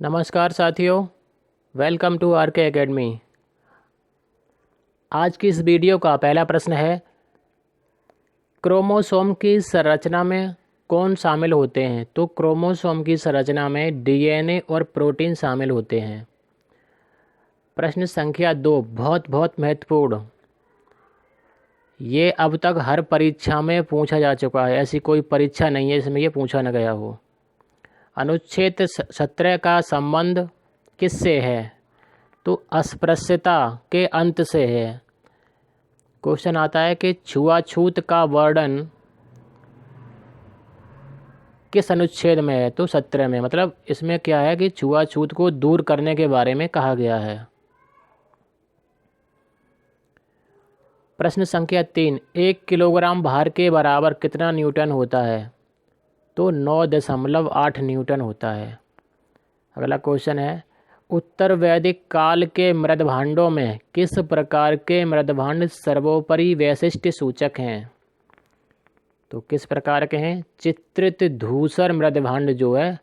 नमस्कार साथियों, welcome to are के एकेडमी। आज की इस वीडियो का पहला प्रश्न है, क्रोमोसोम की संरचना में कौन शामिल होते हैं? तो क्रोमोसोम की संरचना में डीएनए और प्रोटीन शामिल होते हैं। प्रश्न संख्या 2 बहुत बहुत महत्वपूर्ण, ये अब तक हर परीक्षा में पूछा जा चुका है। ऐसी कोई परीक्षा नहीं है जिसमें ये पूछा न गया हो। अनुच्छेद 17 का संबंध किससे है? तो अस्पृश्यता के अंत से है। क्वेश्चन आता है कि छुआछूत का वर्णन किस अनुच्छेद में है? तो 17 में। मतलब इसमें क्या है कि छुआछूत को दूर करने के बारे में कहा गया है। प्रश्न संख्या 3, 1 किलोग्राम भार के बराबर कितना न्यूटन होता है? तो 9.8 न्यूटन होता है। अगला क्वेश्चन है, उत्तर वैदिक काल के मृदभांडों में किस प्रकार के मृदभांड सर्वोपरि वैशिष्ट्य सूचक हैं? तो किस प्रकार के हैं? चित्रित धूसर मृदभांड जो है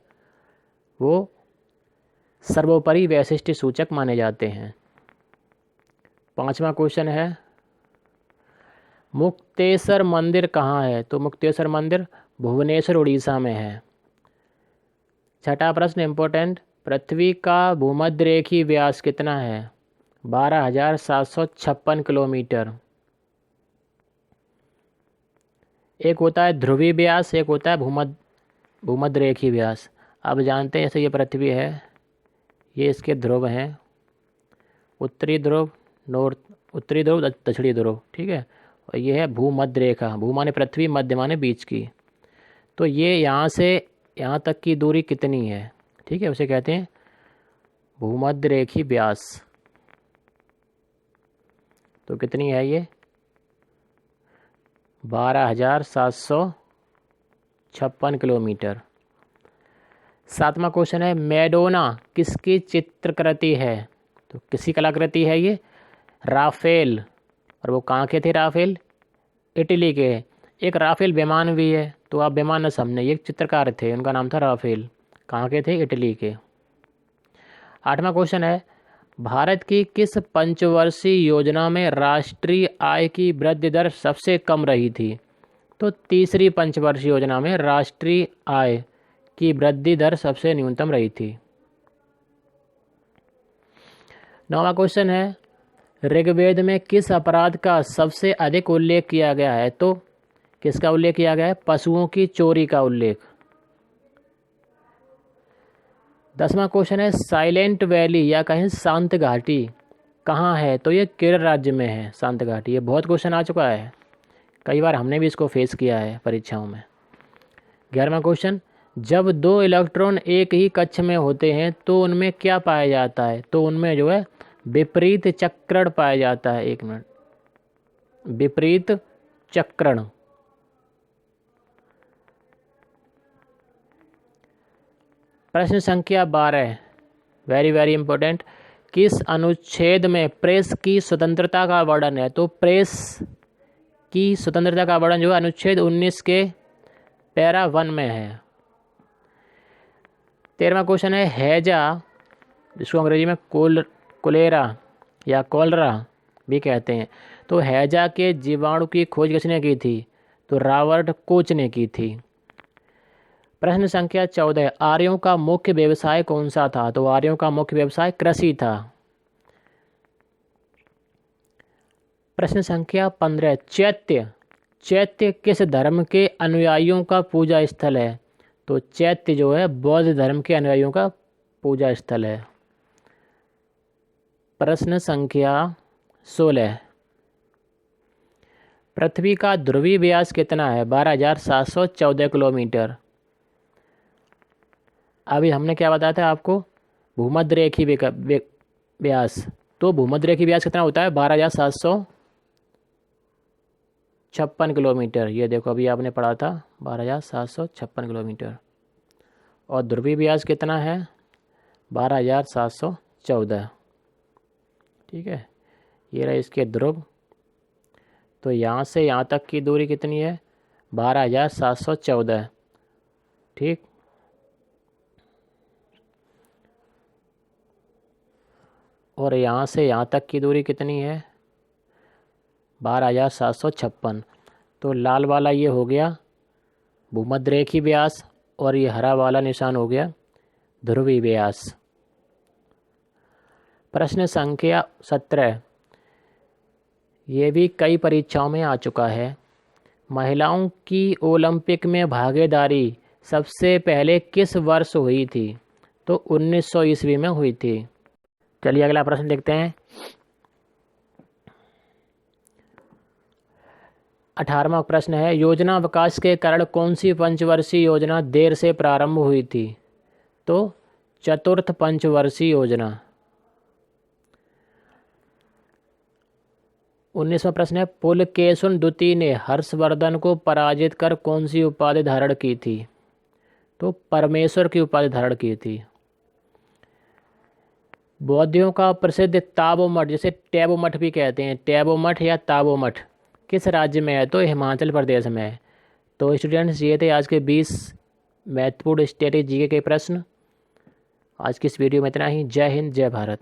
वो सर्वोपरि वैशिष्ट्य सूचक माने जाते हैं। 5वां क्वेश्चन है, मुक्तेश्वर मंदिर कहाँ है? तो मुक्तेश्वर मंदिर भुवनेश्वर उड़ीसा में है। 6ठा प्रश्न इम्पोर्टेंट, पृथ्वी का भूमध्यरेखीय व्यास कितना है? 12,756 किलोमीटर। एक होता है ध्रुवीय व्यास, एक होता है भूमध्यरेखीय व्यास। अब जानते हैं, जैसे ये पृथ्वी है, ये इसके ध्रुव हैं, उत्तरी ध्रुव, उत्तरी ध्रुव, दक्षिणी ध्रुव, ठीक है। और ये है भूमध्य रेखा, भू माने पृथ्वी, मध्य माने बीच की। तो ये यहाँ से यहाँ तक की दूरी कितनी है? ठीक है, उसे कहते हैं भूमध्य रेखीय व्यास। तो कितनी है ये? 12,756 किलोमीटर। 7वां क्वेश्चन है, मैडोना किसकी चित्रकृति है? तो किसकी कलाकृति है ये? राफेल। और वो कहाँ के थे राफेल? इटली के। एक राफेल विमान भी है, तो आप विमान न समझे, ये एक चित्रकार थे, उनका नाम था राफेल। कहाँ के थे? इटली के। 8वां क्वेश्चन है, भारत की किस पंचवर्षीय योजना में राष्ट्रीय आय की वृद्धि दर सबसे कम रही थी? तो तीसरी पंचवर्षीय योजना में राष्ट्रीय आय की वृद्धि दर सबसे न्यूनतम रही थी। 9वां क्वेश्चन है, ऋग्वेद में किस अपराध का सबसे अधिक उल्लेख किया गया है? तो किसका उल्लेख किया गया है? पशुओं की चोरी का उल्लेख। 10वां क्वेश्चन है, साइलेंट वैली या कहें शांत घाटी कहाँ है? तो ये केरल राज्य में है शांत घाटी। ये बहुत क्वेश्चन आ चुका है, कई बार हमने भी इसको फेस किया है परीक्षाओं में। 11वां क्वेश्चन, जब दो इलेक्ट्रॉन एक ही कक्ष में होते हैं तो उनमें क्या पाया जाता है? तो उनमें जो है विपरीत चक्रण पाया जाता है। 1 मिनट, विपरीत चक्रण। प्रश्न संख्या 12, वेरी वेरी इंपॉर्टेंट, किस अनुच्छेद में प्रेस की स्वतंत्रता का वर्णन है? तो प्रेस की स्वतंत्रता का वर्णन जो है अनुच्छेद 19 के पैरा 1 में है। 13वां क्वेश्चन है, हैजा जिसको अंग्रेजी में कोलेरा या कॉलरा भी कहते हैं, तो हैजा के जीवाणु की खोज किसने की थी? तो रॉबर्ट कोच ने की थी। प्रश्न संख्या 14, आर्यों का मुख्य व्यवसाय कौन सा था? तो आर्यों का मुख्य व्यवसाय कृषि था। प्रश्न संख्या 15, चैत्य किस धर्म के अनुयायियों का पूजा स्थल है? तो चैत्य जो है बौद्ध धर्म के अनुयायियों का पूजा स्थल है। प्रश्न संख्या 16, पृथ्वी का ध्रुवीय व्यास कितना है? 12,714 किलोमीटर। अभी हमने क्या बताया था आपको? भूमध्य रेखीय व्यास। तो भूमध्य रेखीय व्यास कितना होता है? 12,756 किलोमीटर। ये देखो अभी आपने पढ़ा था 12,756 किलोमीटर। और ध्रुवीय व्यास कितना है? 12,714। ठीक है, ये रहे इसके ध्रुव। तो यहाँ से यहाँ तक की दूरी कितनी है? 12,714। ठीक, और यहाँ से यहाँ तक की दूरी कितनी है? 12,756। तो लाल वाला ये हो गया भूमध्यरेखीय व्यास और ये हरा वाला निशान हो गया ध्रुवीय व्यास। प्रश्न संख्या 17, ये भी कई परीक्षाओं में आ चुका है। महिलाओं की ओलंपिक में भागीदारी सबसे पहले किस वर्ष हुई थी? तो 1900 ईस्वी में हुई थी। चलिए अगला प्रश्न देखते हैं। 18वां प्रश्न है, योजना विकास के कारण कौन सी पंचवर्षीय योजना देर से प्रारंभ हुई थी? तो चतुर्थ पंचवर्षीय योजना। 19वां प्रश्न है, पुलकेशिन द्वितीय ने हर्षवर्धन को पराजित कर कौन सी उपाधि धारण की थी? तो परमेश्वर की उपाधि धारण की थी। बौद्धियों का प्रसिद्ध ताबो मठ, जिसे टैबो मठ भी कहते हैं, टैबो मठ या ताबो मठ, किस राज्य में है? तो हिमाचल प्रदेश में है। तो स्टूडेंट्स, ये थे आज के 20 महत्वपूर्ण स्टैटिक जीके के प्रश्न। आज की इस वीडियो में इतना ही। जय हिंद, जय भारत।